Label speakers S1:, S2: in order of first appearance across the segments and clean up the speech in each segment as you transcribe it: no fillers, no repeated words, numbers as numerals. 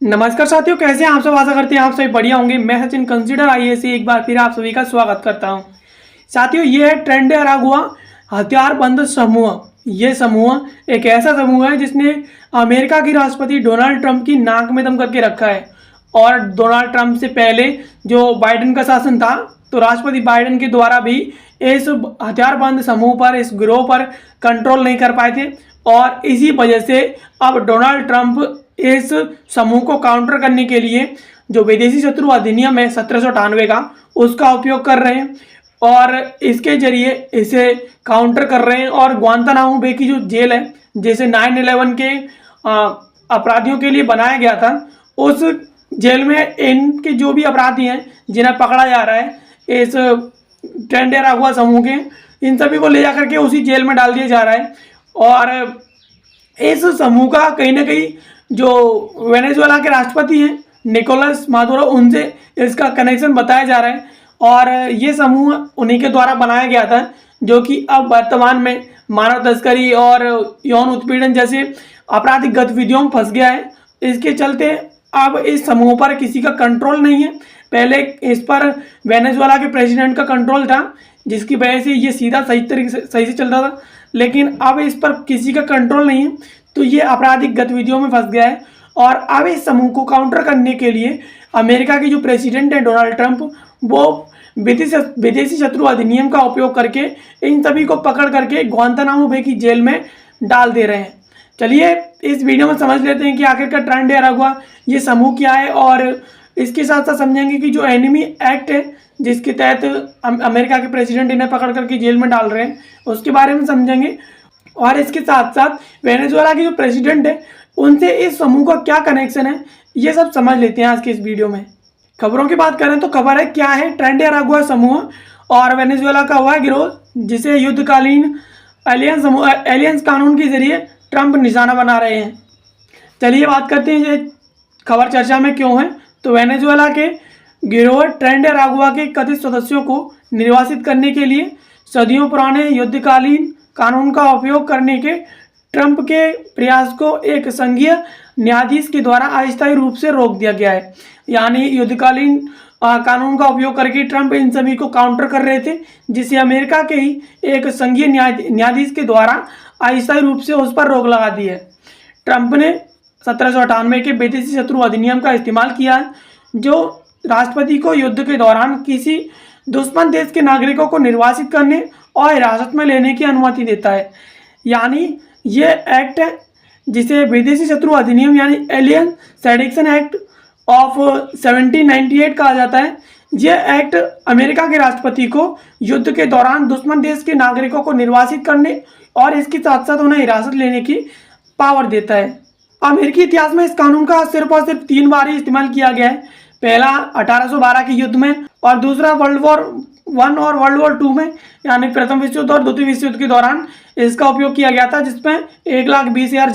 S1: नमस्कार साथियों, कैसे हैं आप सब। आशा करते हैं आप सभी बढ़िया होंगे। मैं सचिन कंसीडर आईएएस से एक बार फिर आप सभी का स्वागत करता हूं। साथियों, ये है ट्रेंड अरागुआ हथियारबंद समूह। ये समूह एक ऐसा समूह है जिसने अमेरिका के राष्ट्रपति डोनाल्ड ट्रंप की नाक में दम करके रखा है। और डोनाल्ड ट्रंप से पहले जो बाइडेन का शासन था, तो राष्ट्रपति बाइडेन के द्वारा भी इस हथियारबंद समूह पर, इस गिरोह पर कंट्रोल नहीं कर पाए थे। और इसी वजह से अब डोनाल्ड ट्रंप इस समूह को काउंटर करने के लिए जो विदेशी शत्रु अधिनियम है 1798 का, उसका उपयोग कर रहे हैं और इसके जरिए इसे काउंटर कर रहे हैं। और ग्वांतानामो बे की जो जेल है, जैसे 9/11 के अपराधियों के लिए बनाया गया था, उस जेल में इनके जो भी अपराधी हैं जिन्हें पकड़ा जा रहा है इस ट्रेंड अरागुआ समूह के, इन सभी को ले जाकर के उसी जेल में डाल दिया जा रहा है। और इस समूह का कहीं ना कहीं जो वेनेजुएला के राष्ट्रपति हैं निकोलस मादुरो, उनसे इसका कनेक्शन बताया जा रहा है। और ये समूह उन्हीं के द्वारा बनाया गया था, जो कि अब वर्तमान में मानव तस्करी और यौन उत्पीड़न जैसे आपराधिक गतिविधियों में फंस गया है। इसके चलते अब इस समूह पर किसी का कंट्रोल नहीं है। पहले इस पर वेनेजुएला के प्रेसिडेंट का कंट्रोल था, जिसकी वजह से ये सीधा सही से चलता था। लेकिन अब इस पर किसी का कंट्रोल नहीं है, तो ये आपराधिक गतिविधियों में फंस गया है। और अब इस समूह को काउंटर करने के लिए अमेरिका के जो प्रेसिडेंट है डोनाल्ड ट्रंप, वो विदेशी शत्रु अधिनियम का उपयोग करके इन सभी को पकड़ करके ग्वांतानामो बे की जेल में डाल दे रहे हैं। चलिए इस वीडियो में समझ लेते हैं कि आखिरकार ट्रेंड अरागुआ ये समूह क्या है, और इसके साथ साथ समझेंगे कि जो एनिमी एक्ट है जिसके तहत अमेरिका के प्रेसिडेंट इन्हें पकड़ करके जेल में डाल रहे हैं, उसके बारे में समझेंगे। और इसके साथ साथ वेनेजुएला के जो प्रेसिडेंट है उनसे इस समूह का क्या कनेक्शन है, ये सब समझ लेते हैं आज के इस वीडियो में। खबरों की बात करें तो खबर है क्या है, ट्रेंड अरागुआ समूह और वेनेजुएला का वह गिरोह जिसे युद्धकालीन एलियंस कानून के जरिए ट्रंप निशाना बना रहे हैं। चलिए बात करते हैं ये खबर चर्चा में क्यों है। तो वेनेजुएला के गिरोह ट्रेंड अरागुआ के कथित सदस्यों को निर्वासित करने के लिए सदियों पुराने युद्धकालीन कानून का उपयोग करने के ट्रंप के प्रयास को एक संघीय न्यायाधीश के द्वारा अस्थायी रूप से रोक दिया गया है। यानी युद्धकालीन कानून का उपयोग करके ट्रंप इन सभी को काउंटर कर रहे थे, जिसे अमेरिका के ही एक संघीय न्यायाधीश के द्वारा अस्थायी रूप से उस पर रोक लगा दी है। ट्रंप ने 1798 के विदेशी शत्रु अधिनियम का इस्तेमाल किया है, जो राष्ट्रपति को युद्ध के दौरान किसी दुश्मन देश के नागरिकों को निर्वासित करने और हिरासत में लेने की अनुमति देता है। यानी ये एक्ट है जिसे विदेशी शत्रु अधिनियम यानी एलियन सेडिक्शन एक्ट ऑफ 1798 कहा जाता है। यह एक्ट अमेरिका के राष्ट्रपति को युद्ध के दौरान दुश्मन देश के नागरिकों को निर्वासित करने और इसके साथ साथ उन्हें हिरासत लेने की पावर देता है। अमेरिकी इतिहास में इस कानून का सिर्फ और सिर्फ 3 बार ही इस्तेमाल किया गया है। पहला 1812 के युद्ध में, और दूसरा वर्ल्ड वॉर 1 और वर्ल्ड वॉर 2 में, यानी प्रथम विश्व युद्ध और द्वितीय विश्व युद्ध के दौरान इसका उपयोग किया गया था, जिसमें 1,20,000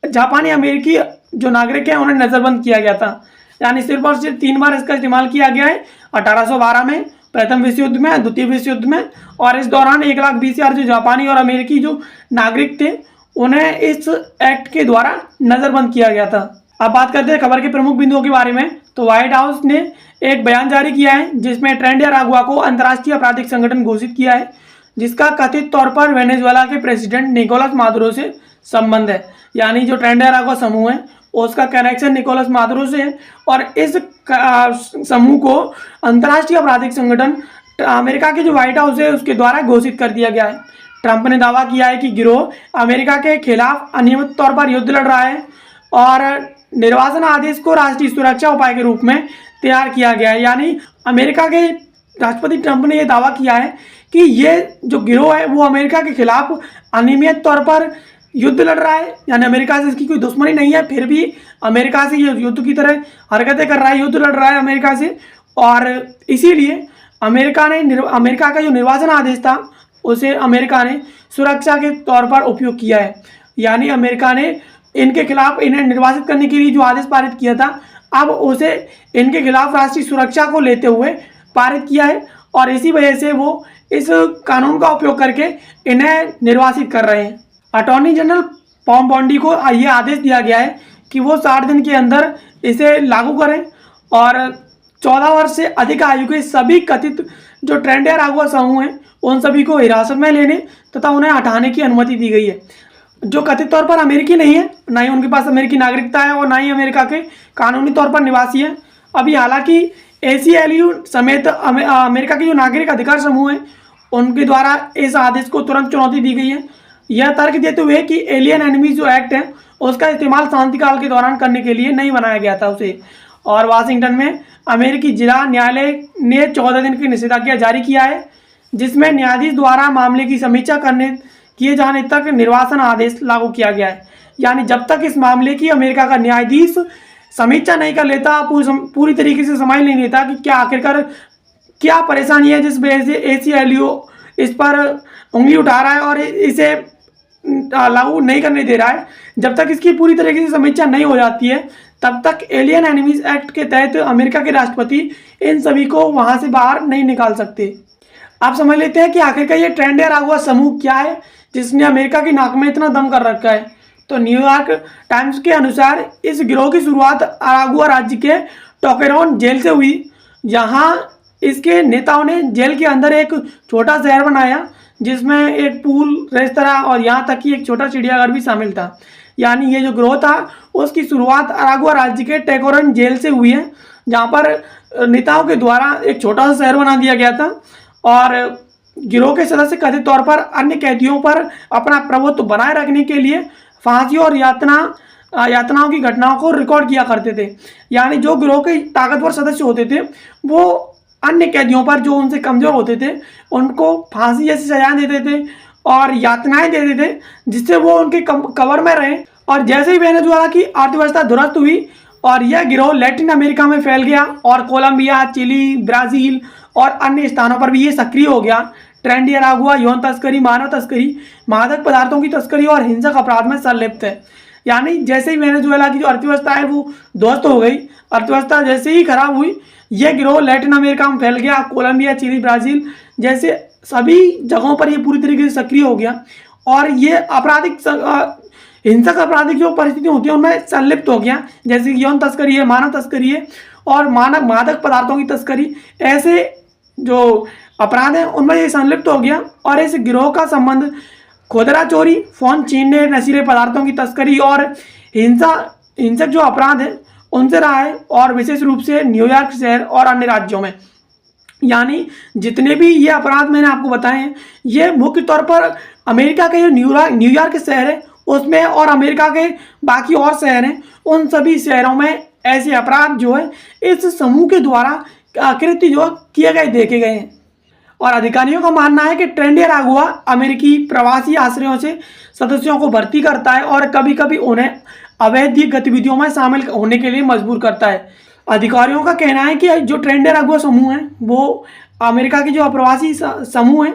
S1: जापानी अमेरिकी जो नागरिक हैं उन्हें नजरबंद किया गया था। यानी सिर्फ और सिर्फ 3 बार इसका इस्तेमाल किया गया है, 1812 में, प्रथम विश्व युद्ध में, द्वितीय विश्व युद्ध में। और इस दौरान 1,20,000 जो जापानी और अमेरिकी जो नागरिक थे उन्हें इस एक्ट के द्वारा नजरबंद किया गया था। अब बात करते हैं खबर के प्रमुख बिंदुओं के बारे में। तो व्हाइट हाउस ने एक बयान जारी किया है जिसमें ट्रेंड अरागुआ को अंतर्राष्ट्रीय आपराधिक संगठन घोषित किया है, जिसका कथित तौर पर वेनेजुएला के प्रेसिडेंट निकोलस मादुरो से संबंध है। यानी जो ट्रेंड अरागुआ समूह है उसका कनेक्शन निकोलस मादुरो से है, और इस समूह को अंतर्राष्ट्रीय आपराधिक संगठन अमेरिका के जो व्हाइट हाउस है उसके द्वारा घोषित कर दिया गया है। ट्रंप ने दावा किया है कि गिरोह अमेरिका के खिलाफ अनियमित तौर पर युद्ध लड़ रहा है और निर्वासन आदेश को राष्ट्रीय सुरक्षा उपाय के रूप में तैयार किया गया है। यानी अमेरिका के राष्ट्रपति ट्रंप ने यह दावा किया है कि ये जो गिरोह है वो अमेरिका के खिलाफ अनियमित तौर पर युद्ध लड़ रहा है। यानी अमेरिका से इसकी कोई दुश्मनी नहीं है, फिर भी अमेरिका से ये युद्ध की तरह हरकतें कर रहा है, युद्ध लड़ रहा है अमेरिका से। और इसीलिए अमेरिका का जो निर्वासन आदेश था उसे अमेरिका ने सुरक्षा के तौर पर उपयोग किया है। यानी अमेरिका ने इनके खिलाफ इन्हें निर्वासित करने के लिए जो आदेश पारित किया था, अब उसे इनके खिलाफ राष्ट्रीय सुरक्षा को लेते हुए पारित किया है, और इसी वजह से वो इस कानून का उपयोग करके इन्हें निर्वासित कर रहे हैं। अटॉर्नी जनरल पॉम बॉन्डी को यह आदेश दिया गया है कि वो 60 दिन के अंदर इसे लागू करें और 14 वर्ष से अधिक आयु के सभी कथित जो ट्रेंड अरागुआ समूह हैं उन सभी को हिरासत में लेने तथा उन्हें हटाने की अनुमति दी गई है। जो कथित तौर पर अमेरिकी नहीं है, ना ही उनके पास अमेरिकी नागरिकता है और ना ही अमेरिका के कानूनी तौर पर निवासी हैं। अभी हालांकि ACLU समेत अमेरिका के जो नागरिक अधिकार समूह हैं उनके द्वारा इस आदेश को तुरंत चुनौती दी गई है, यह तर्क देते हुए कि एलियन एनिमीज जो एक्ट है उसका इस्तेमाल शांति काल के दौरान करने के लिए नहीं बनाया गया था उसे। और वाशिंगटन में अमेरिकी जिला न्यायालय ने 14 दिन की निषेधाज्ञा जारी किया है, जिसमें न्यायाधीश द्वारा मामले की समीक्षा किए जाने तक निर्वासन आदेश लागू किया गया है। यानी जब तक इस मामले की अमेरिका का न्यायाधीश समीक्षा नहीं कर लेता, पूरी तरीके से समझ नहीं लेता कि क्या आखिरकार क्या परेशानी है जिस वजह से ACLU इस पर उंगली उठा रहा है और इसे लागू नहीं करने दे रहा है, जब तक इसकी पूरी तरीके से समीक्षा नहीं हो जाती है तब तक एलियन एनिमीज एक्ट के तहत अमेरिका के राष्ट्रपति इन सभी को वहां से बाहर नहीं निकाल सकते। आप समझ लेते हैं कि आखिरकार ये ट्रेंड अरागुआ समूह क्या है जिसने अमेरिका की नाक में इतना दम कर रखा है। तो न्यूयॉर्क टाइम्स के अनुसार इस गिरोह की शुरुआत अरागुआ राज्य के टोकेरोन जेल से हुई। यहाँ इसके नेताओं ने जेल के अंदर एक छोटा शहर बनाया जिसमें एक पूल, रेस्तरां और यहाँ तक कि एक छोटा चिड़ियाघर भी शामिल था। यानी ये जो गिरोह था उसकी शुरुआत अरागुआ राज्य के टोकेरोन जेल से हुई है, जहाँ पर नेताओं के द्वारा एक छोटा सा शहर बना दिया गया था और गिरोह के सदस्य कथित तौर पर अन्य कैदियों पर अपना प्रभुत्व बनाए रखने के लिए फांसी और यातनाओं की घटनाओं को रिकॉर्ड किया करते थे। यानी जो गिरोह के ताकतवर सदस्य होते थे वो अन्य कैदियों पर जो उनसे कमजोर होते थे उनको फांसी जैसी सजाएं देते थे और यातनाएं देते थे जिससे वो उनके कवर में रहे। और जैसे ही वेनेजुएला की अर्थव्यवस्था दुरुस्त हुई और यह गिरोह लैटिन अमेरिका में फैल गया और कोलंबिया, चिली, ब्राज़ील और अन्य स्थानों पर भी ये सक्रिय हो गया। ट्रेंड अरागुआ यौन तस्करी, मानव तस्करी, मादक पदार्थों की तस्करी और हिंसक अपराध में संलिप्त है। यानी जैसे ही वेनेजुएला की जो अर्थव्यवस्था है वो ध्वस्त हो गई, अर्थव्यवस्था जैसे ही खराब हुई, यह गिरोह लैटिन अमेरिका में फैल गया। कोलंबिया, चिली, ब्राज़ील जैसे सभी जगहों पर ये पूरी तरीके से सक्रिय हो गया और ये हिंसक आपराधिक जो परिस्थितियाँ होती हैं उनमें संलिप्त हो गया, जैसे कि यौन तस्करी है, मानव तस्करी है और मादक पदार्थों की तस्करी, ऐसे जो अपराध हैं उनमें ये संलिप्त हो गया। और इस गिरोह का संबंध खुदरा चोरी, फोन छीनने, नशीले पदार्थों की तस्करी और हिंसक जो अपराध है उनसे रहा है, और विशेष रूप से न्यूयॉर्क शहर और अन्य राज्यों में। यानी जितने भी ये अपराध मैंने आपको बताए हैं ये मुख्य तौर पर अमेरिका के जो न्यूयॉर्क शहर है उसमें और अमेरिका के बाकी और शहर हैं उन सभी शहरों में ऐसे अपराध जो है इस समूह के द्वारा कृत्य जो किए गए देखे गए हैं। और अधिकारियों का मानना है कि ट्रेंड अरागुआ अमेरिकी प्रवासी आश्रयों से सदस्यों को भर्ती करता है और कभी कभी उन्हें अवैध गतिविधियों में शामिल होने के लिए मजबूर करता है। अधिकारियों का कहना है कि जो ट्रेंड अरागुआ समूह है वो अमेरिका के जो अप्रवासी समूह हैं,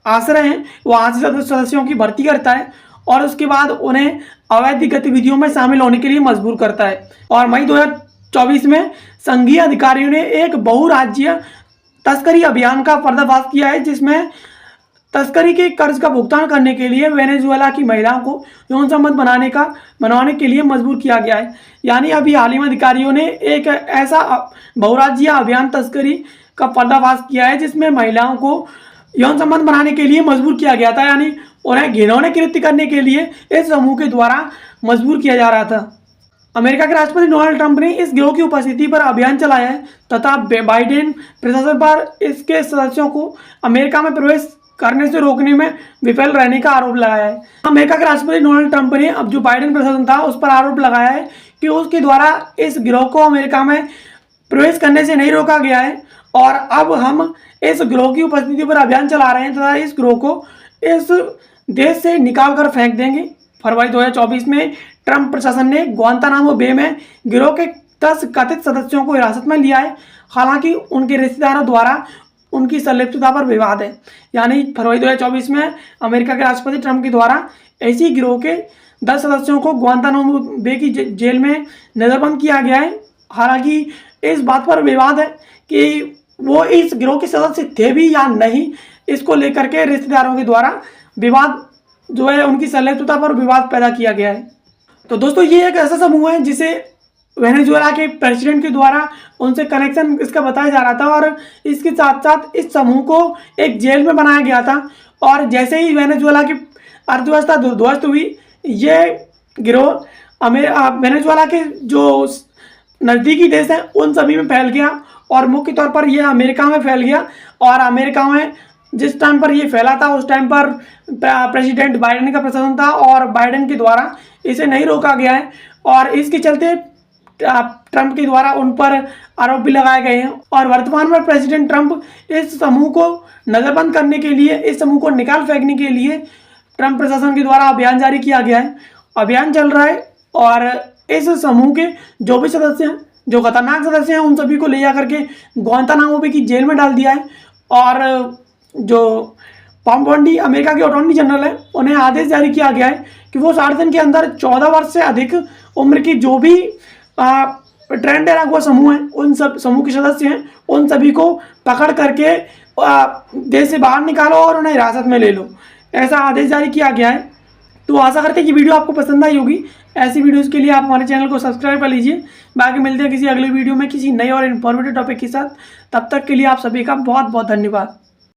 S1: आश्रय हैं, वहाँ से सदस्यों की भर्ती करता है और उसके बाद उन्हें अवैध गतिविधियों में शामिल होने के लिए मजबूर करता है। और मई 2024 में संघीय अधिकारियों ने एक बहुराज्यीय तस्करी अभियान का पर्दाफाश किया है जिसमें तस्करी के कर्ज का भुगतान करने के लिए वेनेजुएला की महिलाओं को यौन संबंध बनवाने के लिए मजबूर किया गया है। यानी अभी हाल ही में अधिकारियों ने एक ऐसा बहुराज्यीय अभियान तस्करी का पर्दाफाश किया है जिसमें महिलाओं को यौन संबंध बनाने के लिए मजबूर किया गया था। यानी उन्हें घिनौने कृत्य करने के लिए इस समूह के द्वारा मजबूर किया जा रहा था। अमेरिका के राष्ट्रपति डोनाल्ड ट्रंप ने इस गिरोह की उपस्थिति पर अभियान चलाया है तथा बाइडेन प्रशासन पर इसके सदस्यों को अमेरिका में प्रवेश करने से रोकने में विफल रहने का आरोप लगाया है। अमेरिका के राष्ट्रपति डोनाल्ड ट्रंप ने अब जो बाइडेन प्रशासन था उस पर आरोप लगाया है कि उसके द्वारा इस गिरोह को अमेरिका में प्रवेश करने से नहीं रोका गया है और अब हम इस गिरोह की उपस्थिति पर अभियान चला रहे हैं तथा इस गिरोह को इस देश से निकाल कर फेंक देंगे। फरवरी 2024 में ट्रंप प्रशासन ने ग्वांतानामो बे में गिरोह के 10 कथित सदस्यों को हिरासत में लिया है। हालांकि उनके रिश्तेदारों द्वारा उनकी संलिप्तता पर विवाद है। यानी फरवरी 2024 में अमेरिका के राष्ट्रपति ट्रंप के द्वारा ऐसी गिरोह के 10 सदस्यों को ग्वांतानामो बे की जेल में नजरबंद किया गया है। हालांकि इस बात पर विवाद है कि वो इस गिरोह के सदस्य थे भी या नहीं, इसको लेकर के रिश्तेदारों के द्वारा विवाद जो है उनकी संलिप्तता पर विवाद पैदा किया गया है। तो दोस्तों ये एक ऐसा समूह है जिसे वेनेजुएला के प्रेसिडेंट के द्वारा उनसे कनेक्शन इसका बताया जा रहा था, और इसके साथ साथ इस समूह को एक जेल में बनाया गया था। और जैसे ही वेनेजुएला की अर्थव्यवस्था ध्वस्त हुई, ये गिरोह वेनेजुएला के जो नज़दीकी देश हैं उन सभी में फैल गया, और मुख्य तौर पर यह अमेरिका में फैल गया। और अमेरिका में जिस टाइम पर ये फैला था उस टाइम पर प्रेसिडेंट बाइडेन का प्रशासन था, और बाइडेन के द्वारा इसे नहीं रोका गया है, और इसके चलते ट्रंप के द्वारा उन पर आरोप भी लगाए गए हैं। और वर्तमान में प्रेसिडेंट ट्रंप इस समूह को नज़रबंद करने के लिए, इस समूह को निकाल फेंकने के लिए ट्रंप प्रशासन के द्वारा अभियान जारी किया गया है। अभियान चल रहा है, और इस समूह के जो भी सदस्य हैं, जो खतरनाक सदस्य हैं, उन सभी को ले जा करके ग्वांतानामो बे की जेल में डाल दिया है। और जो पामबॉन्डी अमेरिका के अटॉर्नी जनरल है, उन्हें आदेश जारी किया गया है कि वो 60 दिन के अंदर 14 वर्ष से अधिक उम्र की जो भी ट्रेंड अरागुआ समूह है, उन सब समूह के सदस्य हैं, उन सभी को पकड़ करके देश से बाहर निकालो और उन्हें हिरासत में ले लो, ऐसा आदेश जारी किया गया है। तो आशा करते हैं कि वीडियो आपको पसंद आई होगी। ऐसी वीडियोस के लिए आप हमारे चैनल को सब्सक्राइब कर लीजिए। बाकी मिलते हैं किसी अगले वीडियो में किसी नए और इन्फॉर्मेटिव टॉपिक के साथ। तब तक के लिए आप सभी का बहुत बहुत धन्यवाद।